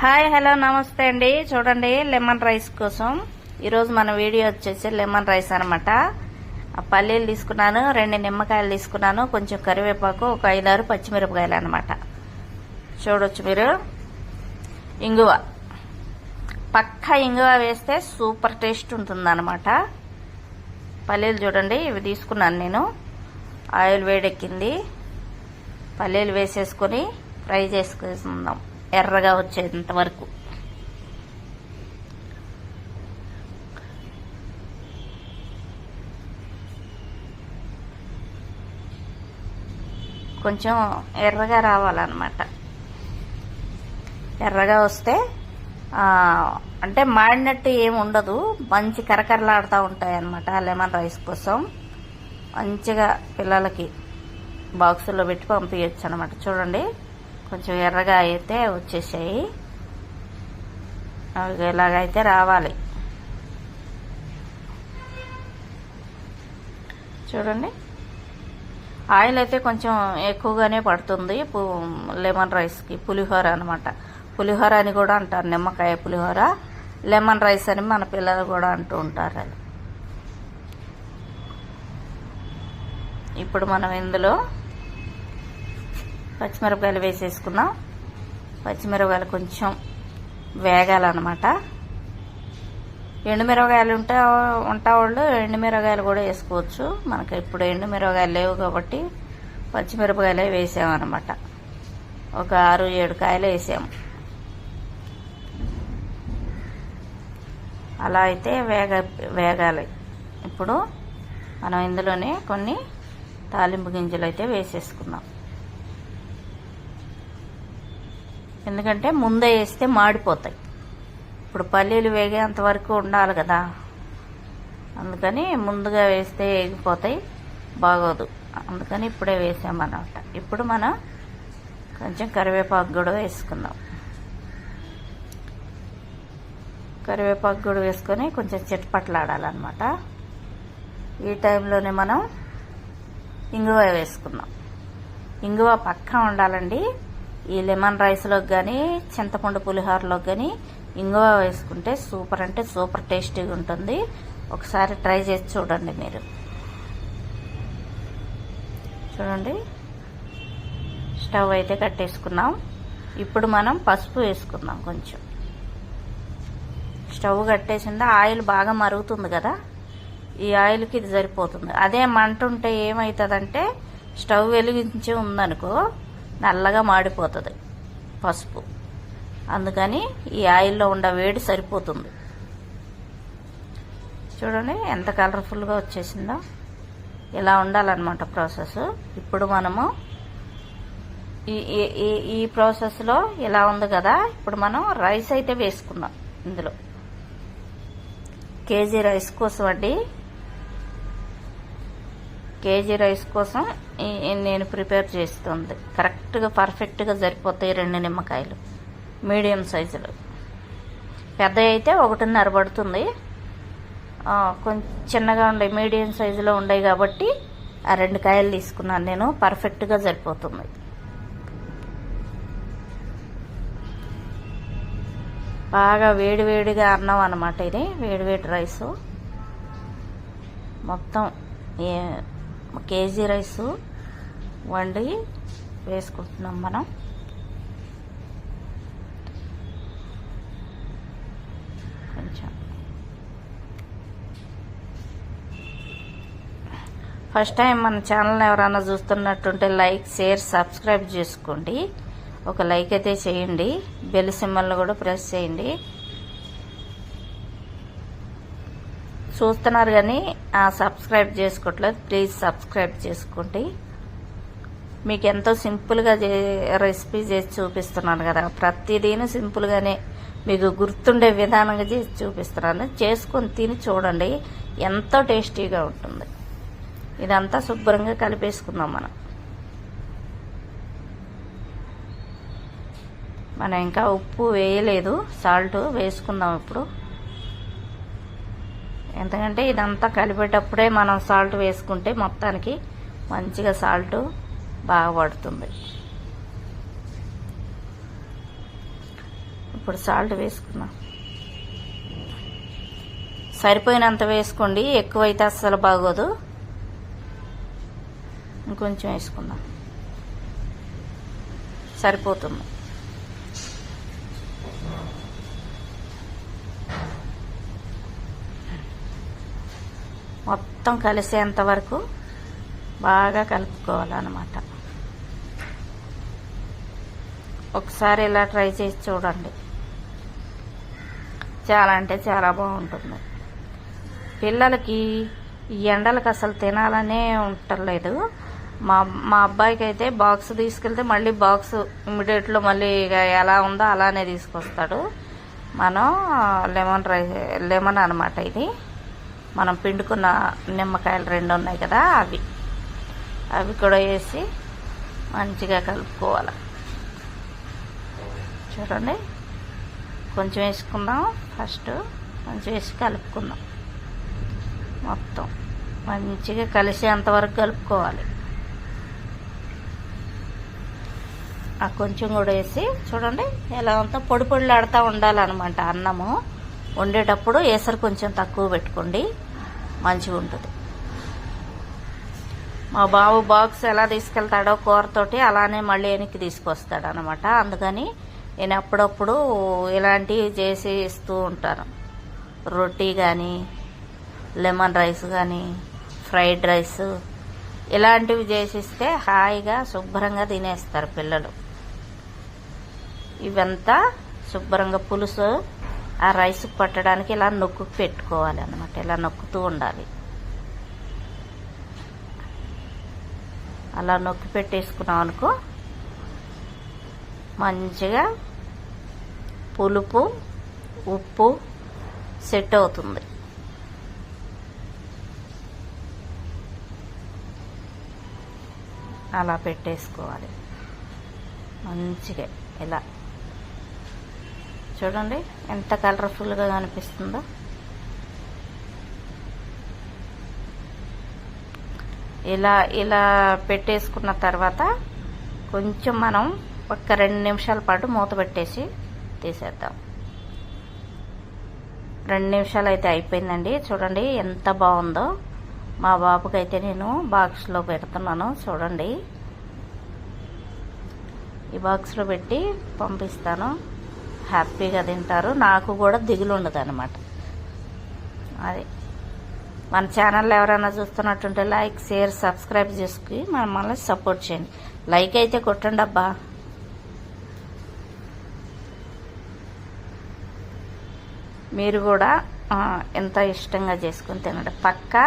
Hi hello నమస్తే అండి. చూడండి, లెమన్ రైస్ కోసం ఈరోజు మన వీడియో వచ్చేసి లెమన్ రైస్ అనమాట. పల్లీలు తీసుకున్నాను, 2 నిమ్మకాయలు తీసుకున్నాను, కొంచెం కరివేపాకు, ఒక 5-6 పచ్చిమిరపకాయలు అనమాట. చూడొచ్చు మీరు. ఇంగువ, పక్కా ఇంగువ వేస్తే సూపర్ టేస్ట్ ఉంటుంది అనమాట. పల్లీలు చూడండి, ఇవి తీసుకున్నాను నేను. ఆయిల్ వేడెక్కింది, పల్లీలు వేసేసుకొని ఫ్రై చేసుకుందాం ఎర్రగా వచ్చేంత వరకు. కొంచెం ఎర్రగా రావాలన్నమాట. ఎర్రగా వస్తే అంటే మాడినట్టు ఏమి ఉండదు, మంచి కరకరలాడుతూ ఉంటాయి అన్నమాట. లెమన్ రైస్ కోసం మంచిగా పిల్లలకి బాక్సుల్లో పెట్టి పంపించచ్చు అనమాట. చూడండి, కొంచెం ఎర్రగా అయితే వచ్చేసాయి. అవి ఇలాగైతే రావాలి. చూడండి, ఆయిల్ అయితే కొంచెం ఎక్కువగానే పడుతుంది లెమన్ రైస్కి. పులిహోర అనమాట. పులిహోర అని కూడా అంటారు, నిమ్మకాయ పులిహోర. లెమన్ రైస్ అని మన పిల్లలు కూడా అంటూ ఉంటారు. అది ఇప్పుడు మనం ఇందులో పచ్చిమిరపకాయలు వేసేసుకుందాం. పచ్చిమిరపకాయలు కొంచెం వేగాలన్నమాట. ఎండుమిరపకాయలు వాళ్ళు ఎండుమిరపకాయలు కూడా వేసుకోవచ్చు. మనకి ఇప్పుడు ఎండుమిరపకాయలు లేవు కాబట్టి పచ్చిమిరపకాయలే వేసామన్నమాట. ఒక 6-7 కాయలు వేసాము. అలా అయితే వేగాలి. ఇప్పుడు మనం ఇందులోనే కొన్ని తాలింపు గింజలు అయితే వేసేసుకుందాం. ఎందుకంటే ముందే వేస్తే మాడిపోతాయి. ఇప్పుడు పల్లీలు వేగేంత వరకు ఉండాలి కదా, అందుకని ముందుగా వేస్తే వేగిపోతాయి, బాగోదు. అందుకని ఇప్పుడే వేసామన్నమాట. ఇప్పుడు మనం కొంచెం కరివేపాకు కూడా వేసుకుందాం. కరివేపాకు కూడా వేసుకొని కొంచెం చిటపట్లాడాలన్నమాట. ఈ టైంలోనే మనం ఇంగువ వేసుకుందాం. ఇంగువ పక్కా ఉండాలండి. ఈ లెమన్ రైస్లోకి కానీ చింతపండు పులిహోరలోకి కానీ ఇంగువ వేసుకుంటే సూపర్ అంటే సూపర్ టేస్టీగా ఉంటుంది. ఒకసారి ట్రై చేసి చూడండి మీరు. చూడండి, స్టవ్ అయితే కట్టేసుకున్నాం. ఇప్పుడు మనం పసుపు వేసుకుందాం. కొంచెం స్టవ్ కట్టేసిందా, ఆయిల్ బాగా మరుగుతుంది కదా, ఈ ఆయిల్కి ఇది సరిపోతుంది. అదే మంట ఉంటే ఏమవుతుందంటే స్టవ్ వెలిగించి ఉందనుకో నల్లగా మాడిపోతుంది పసుపు. అందుకని ఈ ఆయిల్లో ఉండే వేడి సరిపోతుంది. చూడండి ఎంత కలర్ఫుల్గా వచ్చేసిందో. ఇలా ఉండాలన్నమాట ప్రాసెస్. ఇప్పుడు మనము ఈ ప్రాసెస్లో ఇలా ఉంది కదా, ఇప్పుడు మనం రైస్ అయితే వేసుకుందాం. ఇందులో కేజీ రైస్ కోసం అండి, కేజీ రైస్ కోసం నేను ప్రిపేర్ చేస్తుంది. కరెక్ట్గా పర్ఫెక్ట్గా సరిపోతాయి 2 నిమ్మకాయలు మీడియం సైజులో. పెద్ద అయితే 1.5 పడుతుంది. కొంచెం చిన్నగా ఉండే మీడియం సైజులో ఉండే కాబట్టి ఆ 2 కాయలు తీసుకున్నాను నేను. పర్ఫెక్ట్గా సరిపోతుంది. బాగా వేడివేడిగా అన్నం అన్నమాట ఇది. వేడివేడి రైసు మొత్తం కేజీ రైసు వండి వేసుకుంటున్నాం మనం. కొంచెం ఫస్ట్ టైం మన ఛానల్ ఎవరైనా చూస్తున్నట్టుంటే లైక్, షేర్, సబ్స్క్రైబ్ చేసుకోండి. ఒక లైక్ అయితే చేయండి, బెల్ సింబల్ని కూడా ప్రెస్ చేయండి. చూస్తున్నారు కానీ సబ్స్క్రైబ్ చేసుకోవట్లేదు, ప్లీజ్ సబ్స్క్రైబ్ చేసుకోండి. మీకు ఎంతో సింపుల్గా రెసిపీ చేసి చూపిస్తున్నాను కదా, ప్రతిదీని సింపుల్గానే మీకు గుర్తుండే విధానంగా చేసి చూపిస్తున్నాను. చేసుకొని తిని చూడండి, ఎంతో టేస్టీగా ఉంటుంది. ఇదంతా శుభ్రంగా కలిపేసుకుందాం మనం ఇంకా ఉప్పు వేయలేదు, సాల్ట్ వేసుకుందాం ఇప్పుడు. ఎందుకంటే ఇదంతా కలిపేటప్పుడే మనం సాల్ట్ వేసుకుంటే మొత్తానికి మంచిగా సాల్ట్ బాగా పడుతుంది. ఇప్పుడు సాల్ట్ వేసుకున్నాం. సరిపోయినంత వేసుకోండి, ఎక్కువైతే అస్సలు బాగోదు. ఇంకొంచెం వేసుకుందాం, సరిపోతుంది. మొత్తం కలిసేంత వరకు బాగా కలుపుకోవాలన్నమాట. ఒకసారి ఇలా ట్రై చేసి చూడండి, చాలా అంటే చాలా బాగుంటుంది. పిల్లలకి ఈ ఎండలకు అసలు తినాలనే ఉండలేదు. మా అబ్బాయికి అయితే బాక్స్ తీసుకెళ్తే మళ్ళీ బాక్స్ ఇమ్మీడియట్లో మళ్ళీ ఎలా ఉందో అలానే తీసుకొస్తాడు. మనం లెమన్ అనమాట ఇది. మనం పిండుకున్న నిమ్మకాయలు 2 ఉన్నాయి కదా, అవి కూడా వేసి మంచిగా కలుపుకోవాలి. చూడండి, కొంచెం వేసుకుందాం. ఫస్ట్ కొంచెం వేసి కలుపుకుందాం. మొత్తం మంచిగా కలిసేంతవరకు కలుపుకోవాలి. ఆ కొంచెం కూడా వేసి చూడండి, ఎలా ఉందో పొడి పొడిలాడుతూ ఉండాలన్నమాట. అన్నము వండేటప్పుడు ఏసరు కొంచెం తక్కువ పెట్టుకోండి, మంచిగా ఉంటుంది. మా బాబు బాక్స్ ఎలా తీసుకెళ్తాడో కూరతోటి అలానే మళ్ళీ వెనక్కి తీసుకొస్తాడు అనమాట. అందుకని నేను అప్పుడప్పుడు ఇలాంటివి చేసి ఇస్తూ ఉంటాను. రొట్టి కానీ, లెమన్ రైస్ కానీ, ఫ్రైడ్ రైస్ ఇలాంటివి చేసిస్తే హాయిగా శుభ్రంగా తినేస్తారు పిల్లలు. ఇవంతా శుభ్రంగా పులుసు ఆ రైస్ పట్టడానికి ఇలా నొక్కు పెట్టుకోవాలి అన్నమాట. ఇలా నొక్కుతూ ఉండాలి. అలా నొక్కి పెట్టేసుకున్నాం అనుకో, మంచిగా పులుపు ఉప్పు సెట్ అవుతుంది. అలా పెట్టేసుకోవాలి మంచిగా. ఇలా చూడండి ఎంత కలర్ఫుల్గా కనిపిస్తుందో. ఇలా పెట్టేసుకున్న తర్వాత కొంచెం మనం ఒక 2 నిమిషాల పాటు మూత పెట్టేసి తీసేద్దాం. 2 నిమిషాలు అయితే అయిపోయిందండి. చూడండి ఎంత బాగుందో. మా బాబుకి అయితే నేను బాక్స్లో పెడుతున్నాను. చూడండి, ఈ బాక్స్లో పెట్టి పంపిస్తాను. హ్యాపీగా తింటారు. నాకు కూడా దిగులు ఉండదు అనమాట. అది మన ఛానల్ ఎవరైనా చూస్తున్నట్టుంటే లైక్, షేర్, సబ్స్క్రైబ్ చేసుకుని మమ్మల్ని సపోర్ట్ చేయండి. లైక్ అయితే కొట్టండి అబ్బా. మీరు కూడా ఎంత ఇష్టంగా చేసుకుని తినండి. పక్కా